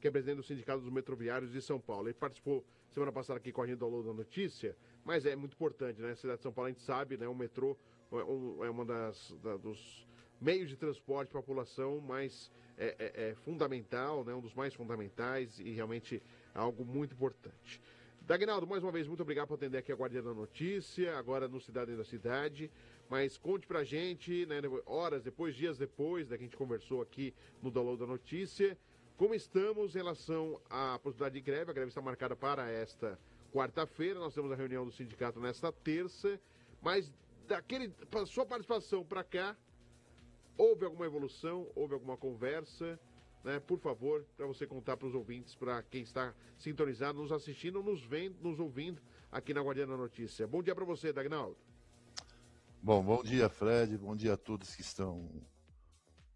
que é presidente do Sindicato dos Metroviários de São Paulo. Ele participou semana passada aqui com a gente do Alô da Notícia, mas é muito importante, né? A cidade de São Paulo, a gente sabe, né? O metrô é uma dos meios de transporte para a população mais fundamental, né? Um dos mais fundamentais e realmente é algo muito importante. Dagnaldo, mais uma vez, muito obrigado por atender aqui a Guardiã da Notícia, agora no Cidade da Cidade. Mas conte pra gente, né, horas depois, dias depois, da que a gente conversou aqui no Download da Notícia, como estamos em relação à possibilidade de greve. A greve está marcada para esta quarta-feira, nós temos a reunião do sindicato nesta terça, mas sua participação para cá, houve alguma evolução, houve alguma conversa? Né, por favor, para você contar para os ouvintes, para quem está sintonizado, nos assistindo, nos vendo, nos ouvindo aqui na Guardiã da Notícia. Bom dia para você, Dagnaldo. Bom dia, Fred, bom dia a todos que estão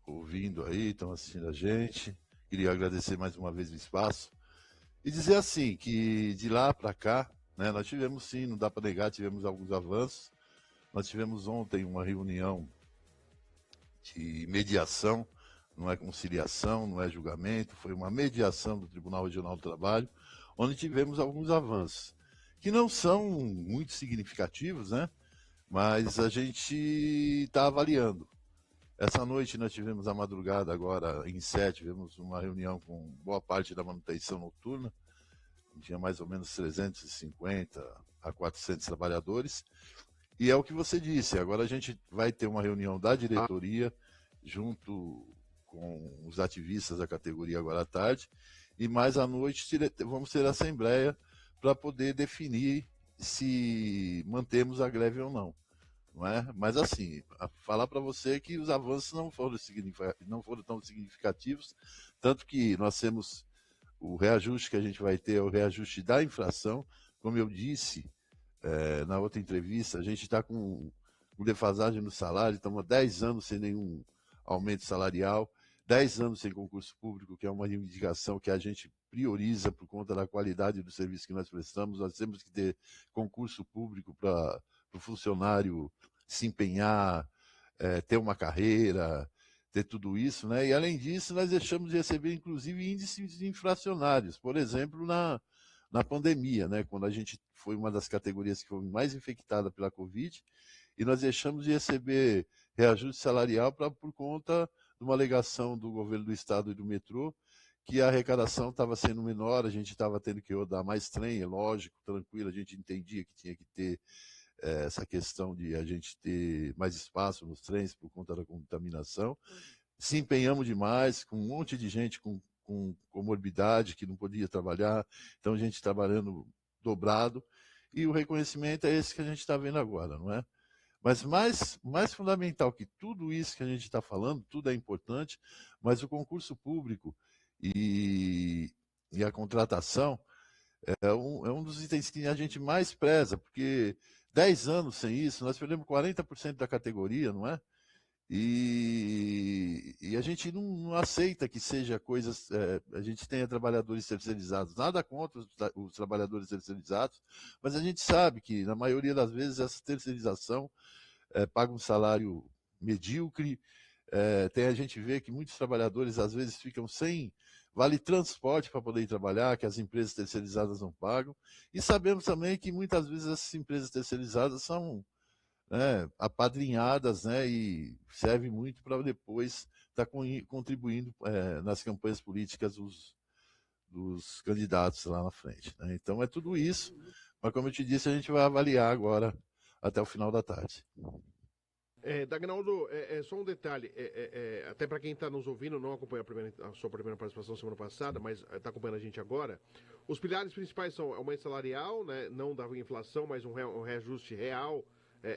ouvindo aí, estão assistindo a gente. Queria agradecer mais uma vez o espaço e dizer assim, que de lá para cá, né, nós tivemos sim, não dá para negar, tivemos alguns avanços. Nós tivemos ontem uma reunião de mediação, não é conciliação, não é julgamento, foi uma mediação do Tribunal Regional do Trabalho, onde tivemos alguns avanços, que não são muito significativos, né? Mas a gente está avaliando. Essa noite nós tivemos a madrugada agora, em 7, tivemos uma reunião com boa parte da manutenção noturna, tinha mais ou menos 350 a 400 trabalhadores, e é o que você disse, agora a gente vai ter uma reunião da diretoria, junto com os ativistas da categoria agora à tarde, e mais à noite vamos ter a assembleia para poder definir se mantemos a greve ou não. Não é? Mas assim, falar para você que os avanços não foram tão significativos, tanto que nós temos o reajuste que a gente vai ter, é o reajuste da inflação, como eu disse na outra entrevista, a gente está com defasagem no salário, estamos há 10 anos sem nenhum aumento salarial, 10 anos sem concurso público, que é uma reivindicação que a gente prioriza por conta da qualidade do serviço que nós prestamos. Nós temos que ter concurso público para o funcionário se empenhar, ter uma carreira, ter tudo isso, né? E além disso, nós deixamos de receber, inclusive, índices inflacionários, por exemplo, na pandemia, né? Quando a gente foi uma das categorias que foi mais infectada pela Covid, e nós deixamos de receber reajuste salarial por conta de uma alegação do governo do estado e do metrô, que a arrecadação estava sendo menor, a gente estava tendo que rodar mais trem, é lógico, tranquilo, a gente entendia que tinha que ter essa questão de a gente ter mais espaço nos trens por conta da contaminação. Se empenhamos demais, com um monte de gente com comorbidade que não podia trabalhar, então a gente trabalhando dobrado, e o reconhecimento é esse que a gente está vendo agora, não é? Mas mais fundamental que tudo isso que a gente está falando, tudo é importante, mas o concurso público e a contratação é um dos itens que a gente mais preza, porque 10 anos sem isso, nós perdemos 40% da categoria, não é? E a gente não aceita que seja coisas. A gente tenha trabalhadores terceirizados, nada contra os trabalhadores terceirizados, mas a gente sabe que, na maioria das vezes, essa terceirização paga um salário medíocre. A gente vê que muitos trabalhadores, às vezes, ficam sem vale transporte para poder ir trabalhar, que as empresas terceirizadas não pagam. E sabemos também que, muitas vezes, essas empresas terceirizadas são apadrinhadas, né, e serve muito para depois estar contribuindo nas campanhas políticas dos candidatos lá na frente, né? Então é tudo isso, mas como eu te disse, a gente vai avaliar agora até o final da tarde. Dagnaldo, só um detalhe, até para quem está nos ouvindo, não acompanhou a sua primeira participação semana passada, mas está acompanhando a gente agora, os pilares principais são aumento salarial, né, não da inflação, mas um reajuste real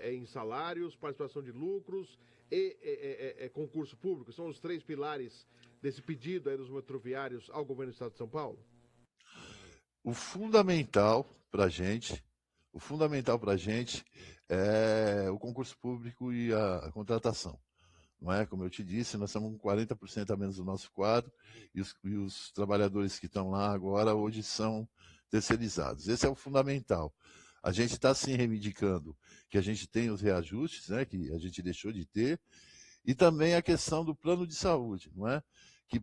em salários, participação de lucros e concurso público. São os 3 pilares desse pedido aí dos metroviários ao governo do estado de São Paulo? O fundamental para a gente é o concurso público e a contratação. Não é? Como eu te disse, nós estamos com 40% a menos do nosso quadro, e os trabalhadores que estão lá agora hoje são terceirizados. Esse é o fundamental. A gente está sim reivindicando que a gente tem os reajustes, né, que a gente deixou de ter, e também a questão do plano de saúde, não é? que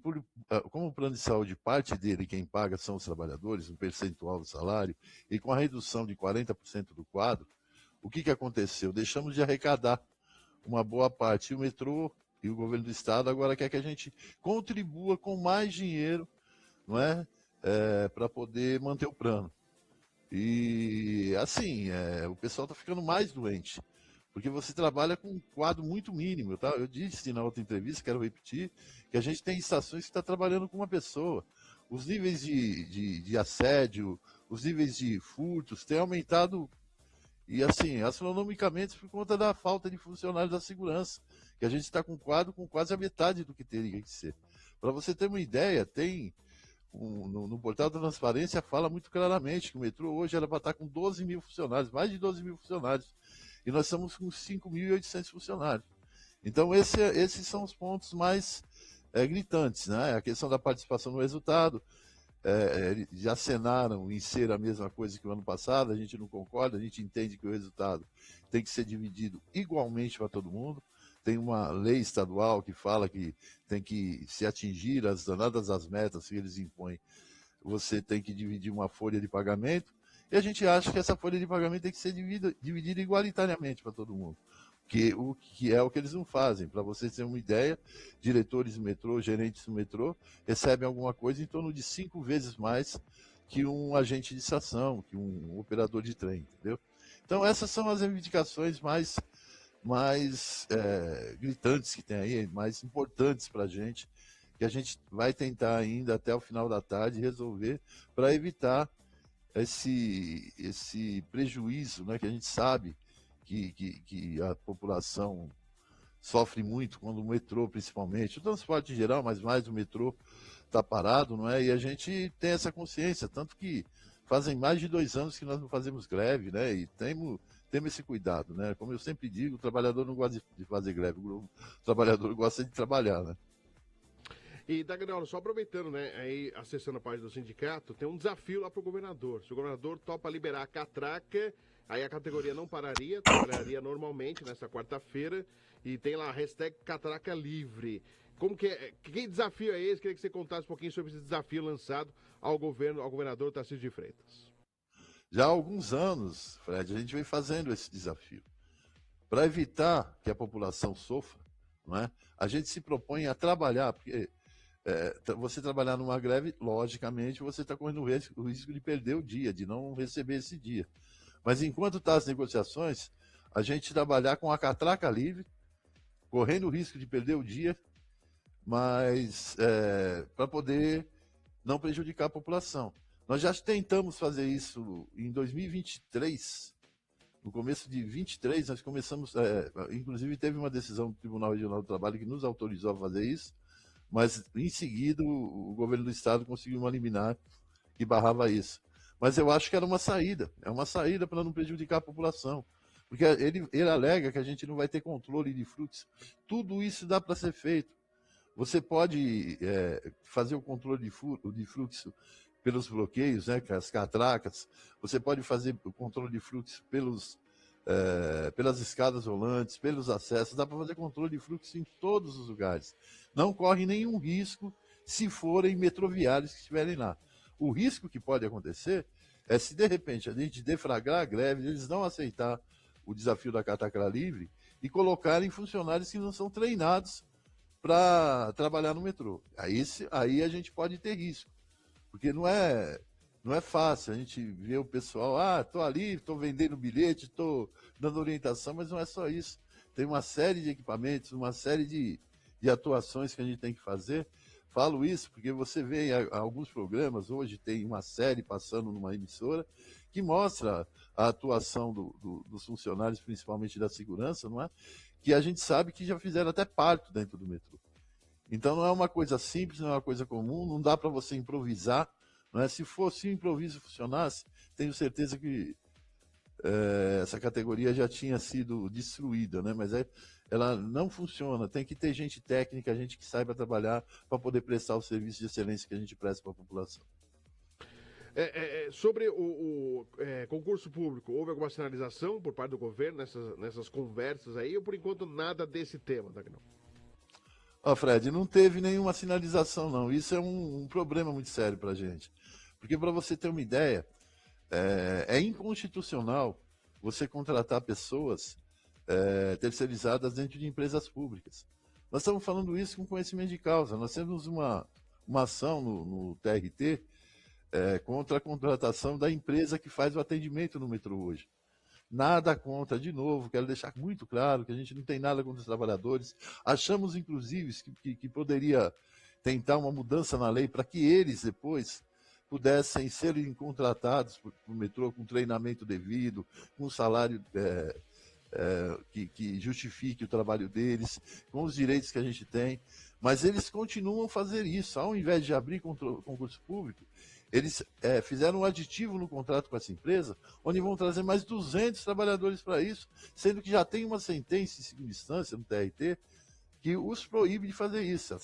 como o plano de saúde, parte dele quem paga são os trabalhadores, um percentual do salário, e com a redução de 40% do quadro, o que aconteceu? Deixamos de arrecadar uma boa parte. E o metrô e o governo do estado agora quer que a gente contribua com mais dinheiro, não é? Para poder manter o plano. E assim, o pessoal está ficando mais doente, porque você trabalha com um quadro muito mínimo. Tá? Eu disse na outra entrevista, quero repetir, que a gente tem estações que está trabalhando com uma pessoa. Os níveis de assédio, os níveis de furtos têm aumentado, e assim, astronomicamente, por conta da falta de funcionários da segurança, que a gente está com um quadro com quase a metade do que teria que ser. Para você ter uma ideia, tem no portal da transparência fala muito claramente que o metrô hoje era para estar com 12 mil funcionários, mais de 12 mil funcionários, e nós estamos com 5.800 funcionários. Então, esses são os pontos mais gritantes, né? A questão da participação no resultado, já acenaram em ser a mesma coisa que o ano passado, a gente não concorda, a gente entende que o resultado tem que ser dividido igualmente para todo mundo. Tem uma lei estadual que fala que tem que se atingir as danadas as metas que eles impõem, você tem que dividir uma folha de pagamento, e a gente acha que essa folha de pagamento tem que ser dividida igualitariamente para todo mundo. O que é o que eles não fazem. Para vocês terem uma ideia, diretores do metrô, gerentes do metrô, recebem alguma coisa em torno de 5 vezes mais que um agente de estação, que um operador de trem, entendeu? Então essas são as reivindicações mais gritantes que tem aí, mais importantes para a gente, que a gente vai tentar ainda até o final da tarde resolver para evitar esse prejuízo, né, que a gente sabe que a população sofre muito quando o metrô, principalmente, o transporte em geral, mas mais o metrô está parado, não é? E a gente tem essa consciência, tanto que fazem mais de 2 anos que nós não fazemos greve, né? E temos esse cuidado, né? Como eu sempre digo, o trabalhador não gosta de fazer greve, o trabalhador gosta de trabalhar, né? E, Dagnolo, só aproveitando, né, aí acessando a página do sindicato, tem um desafio lá pro governador. Se o governador topa liberar a catraca, aí a categoria não pararia, trabalharia normalmente nessa quarta-feira, e tem lá a hashtag catraca livre. Como que desafio é esse? Queria que você contasse um pouquinho sobre esse desafio lançado ao governador Tarcísio de Freitas. Já há alguns anos, Fred, a gente vem fazendo esse desafio. Para evitar que a população sofra, não é? A gente se propõe a trabalhar, porque você trabalhar numa greve, logicamente, você está correndo o risco de perder o dia, de não receber esse dia. Mas enquanto está as negociações, a gente trabalhar com a catraca livre, correndo o risco de perder o dia, mas para poder não prejudicar a população. Nós já tentamos fazer isso em 2023, no começo de 23, nós começamos, inclusive teve uma decisão do Tribunal Regional do Trabalho que nos autorizou a fazer isso, mas em seguida o governo do estado conseguiu uma liminar que barrava isso. Mas eu acho que era uma saída, é uma saída para não prejudicar a população, porque ele alega que a gente não vai ter controle de fluxo. Tudo isso dá para ser feito. Você pode fazer o controle de fluxo pelos bloqueios, né, as catracas. Você pode fazer o controle de fluxo pelas escadas rolantes, pelos acessos. Dá para fazer controle de fluxo em todos os lugares. Não corre nenhum risco se forem metroviários que estiverem lá. O risco que pode acontecer é se, de repente, a gente deflagrar a greve, eles não aceitar o desafio da catraca livre e colocarem funcionários que não são treinados para trabalhar no metrô. Aí a gente pode ter risco, porque não é fácil. A gente vê o pessoal, estou ali, estou vendendo bilhete, estou dando orientação, mas não é só isso. Tem uma série de equipamentos, uma série de atuações que a gente tem que fazer. Falo isso porque você vê em alguns programas, hoje tem uma série passando numa emissora, que mostra a atuação dos funcionários, principalmente da segurança, não é? Que a gente sabe que já fizeram até parto dentro do metrô. Então não é uma coisa simples, não é uma coisa comum, não dá para você improvisar. Não é? Se o improviso funcionasse, tenho certeza que essa categoria já tinha sido destruída, né? Mas ela não funciona. Tem que ter gente técnica, gente que saiba trabalhar para poder prestar o serviço de excelência que a gente presta para a população. Sobre o concurso público, houve alguma sinalização por parte do governo nessas conversas aí, ou por enquanto nada desse tema, Dagnão? Ó, Fred, não teve nenhuma sinalização, não. Isso é um problema muito sério para a gente. Porque, para você ter uma ideia, é inconstitucional você contratar pessoas terceirizadas dentro de empresas públicas. Nós estamos falando isso com conhecimento de causa. Nós temos uma ação no TRT contra a contratação da empresa que faz o atendimento no metrô hoje. Nada contra, de novo, quero deixar muito claro que a gente não tem nada contra os trabalhadores. Achamos, inclusive, que poderia tentar uma mudança na lei para que eles depois pudessem serem contratados por metrô com treinamento devido, com salário que justifique o trabalho deles, com os direitos que a gente tem. Mas eles continuam a fazer isso. Ao invés de abrir concurso público, eles fizeram um aditivo no contrato com essa empresa, onde vão trazer mais 200 trabalhadores para isso, sendo que já tem uma sentença em segunda instância no TRT que os proíbe de fazer isso.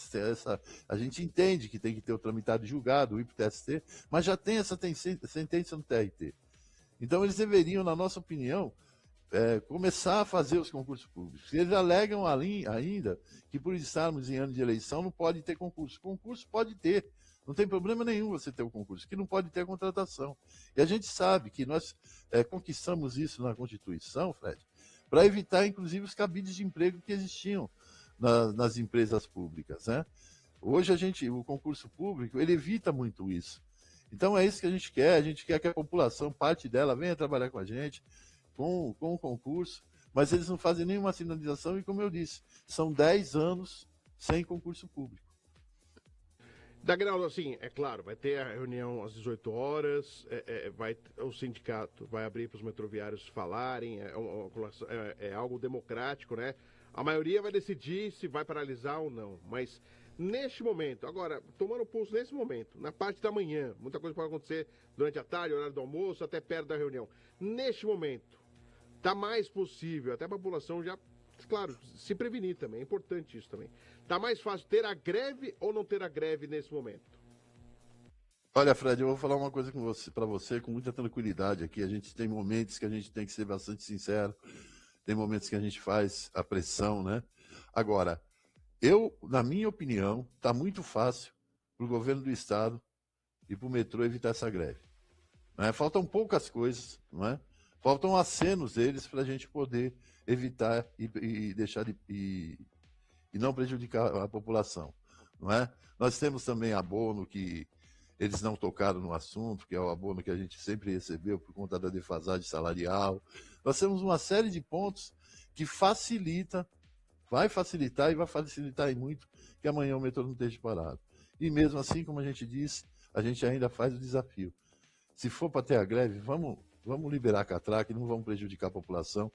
A gente entende que tem que ter o tramitado julgado, o IPTST, mas já tem essa sentença no TRT. Então eles deveriam, na nossa opinião, começar a fazer os concursos públicos. Eles alegam ali ainda que por estarmos em ano de eleição não pode ter concurso. Concurso pode ter. Não tem problema nenhum você ter o concurso, que não pode ter a contratação. E a gente sabe que nós conquistamos isso na Constituição, Fred, para evitar, inclusive, os cabides de emprego que existiam nas empresas públicas, né? Hoje o concurso público, ele evita muito isso. Então é isso que a gente quer que a população, parte dela, venha trabalhar com a gente, com o concurso, mas eles não fazem nenhuma sinalização e, como eu disse, são 10 anos sem concurso público. Dagnaldo, assim, é claro, vai ter a reunião às 18 horas, o sindicato vai abrir para os metroviários falarem, é algo democrático, né? A maioria vai decidir se vai paralisar ou não, mas neste momento, agora, tomando o pulso nesse momento, na parte da manhã, muita coisa pode acontecer durante a tarde, horário do almoço, até perto da reunião. Neste momento, está mais possível, até a população já, claro, se prevenir também, é importante isso também. Está mais fácil ter a greve ou não ter a greve nesse momento? Olha, Fred, eu vou falar uma coisa para você com muita tranquilidade aqui. A gente tem momentos que a gente tem que ser bastante sincero, tem momentos que a gente faz a pressão, né? Agora, na minha opinião, está muito fácil para o governo do estado e para o metrô evitar essa greve. Né? Faltam poucas coisas, não é? Faltam acenos deles para a gente poder evitar e deixar e não prejudicar a população, não é? Nós temos também abono que eles não tocaram no assunto, que é o abono que a gente sempre recebeu por conta da defasagem salarial. Nós temos uma série de pontos que vai facilitar e muito que amanhã o metrô não esteja parado. E mesmo assim, como a gente disse, a gente ainda faz o desafio. Se for para ter a greve, vamos liberar a catraca e não vamos prejudicar a população,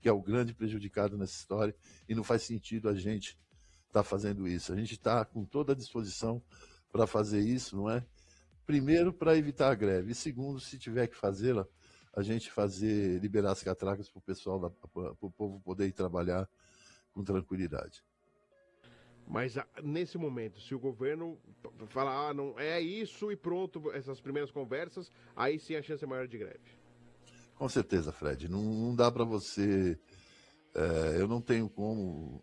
que é o grande prejudicado nessa história, e não faz sentido a gente estar fazendo isso. A gente está com toda a disposição para fazer isso, não é? Primeiro, para evitar a greve, e segundo, se tiver que fazê-la, a gente liberar as catracas para o pessoal, para o povo poder ir trabalhar com tranquilidade. Mas nesse momento, se o governo falar, não é isso e pronto, essas primeiras conversas, aí sim a chance é maior de greve. Com certeza, Fred. Não dá para você. Eu não tenho como,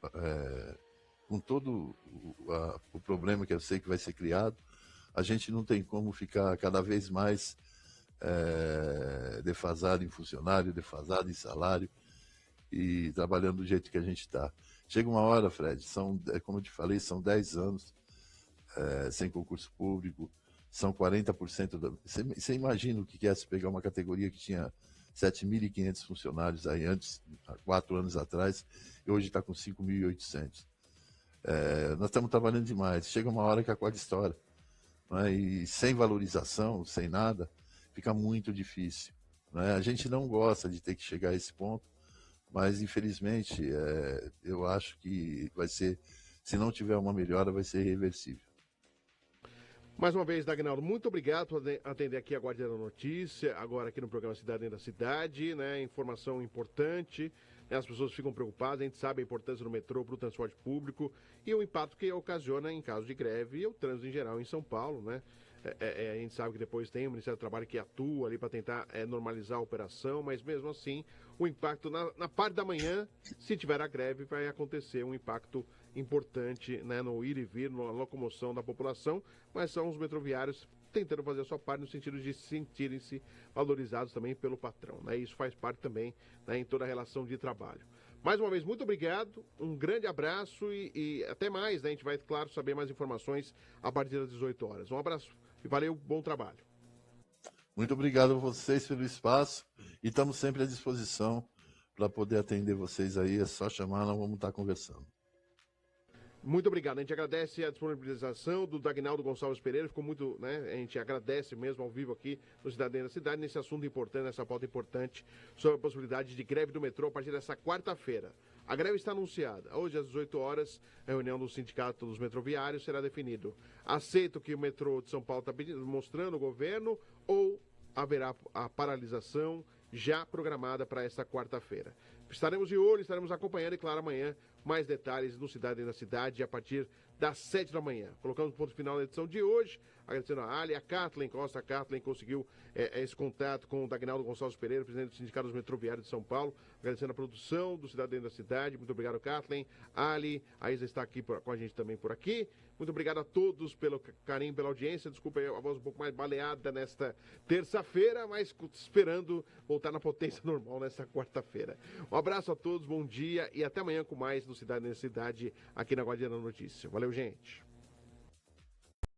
com todo o problema que eu sei que vai ser criado, a gente não tem como ficar cada vez mais defasado em funcionário, defasado em salário e trabalhando do jeito que a gente está. Chega uma hora, Fred, como eu te falei, são 10 anos sem concurso público, são 40%. Você imagina o que é se pegar uma categoria que tinha 7.500 funcionários aí antes, há 4 anos atrás, e hoje está com 5.800. Nós estamos trabalhando demais. Chega uma hora que a coisa estoura. Né? E sem valorização, sem nada, fica muito difícil. Né? A gente não gosta de ter que chegar a esse ponto, mas infelizmente eu acho que vai ser, se não tiver uma melhora, vai ser irreversível. Mais uma vez, Dagnaldo, muito obrigado por atender aqui a Guardiã da Notícia, agora aqui no programa Cidade da Cidade, né? Informação importante, né? As pessoas ficam preocupadas, a gente sabe a importância do metrô para o transporte público e o impacto que ocasiona em caso de greve e o trânsito em geral em São Paulo, né? A gente sabe que depois tem o Ministério do Trabalho que atua ali para tentar normalizar a operação, mas mesmo assim, o impacto na parte da manhã, se tiver a greve, vai acontecer um impacto importante, né, no ir e vir, na locomoção da população, mas são os metroviários tentando fazer a sua parte no sentido de sentirem-se valorizados também pelo patrão, né? Isso faz parte também, né, em toda a relação de trabalho. Mais uma vez, muito obrigado, um grande abraço e até mais, né? A gente vai, claro, saber mais informações a partir das 18 horas. Um abraço e valeu, bom trabalho. Muito obrigado a vocês pelo espaço e estamos sempre à disposição para poder atender vocês aí. É só chamar, nós vamos estar conversando. Muito obrigado. A gente agradece a disponibilização do Dagnaldo Gonçalves Pereira. Ficou muito, né? A gente agradece mesmo ao vivo aqui no Cidadania da Cidade, nesse assunto importante, nessa pauta importante sobre a possibilidade de greve do metrô a partir dessa quarta-feira. A greve está anunciada. Hoje, às 18 horas, a reunião do Sindicato dos Metroviários será definido. Aceita o que o metrô de São Paulo está mostrando ao governo ou haverá a paralisação já programada para esta quarta-feira. Estaremos de olho, estaremos acompanhando e, claro, amanhã mais detalhes no Cidade da Cidade a partir das 7 da manhã. Colocamos o ponto final na edição de hoje, agradecendo a Ali, a Kathleen Costa. A Kathleen conseguiu esse contato com o Dagnaldo Gonçalves Pereira, presidente do Sindicato dos Metroviários de São Paulo, agradecendo a produção do Cidadania da Cidade. Muito obrigado, Kathleen. Ali, a Isa está aqui com a gente também por aqui. Muito obrigado a todos pelo carinho, pela audiência. Desculpa aí a voz um pouco mais baleada nesta terça-feira, mas esperando voltar na potência normal nesta quarta-feira. Um abraço a todos, bom dia e até amanhã com mais no Cidade da Cidade aqui na Guardiã da Notícia. Valeu, gente.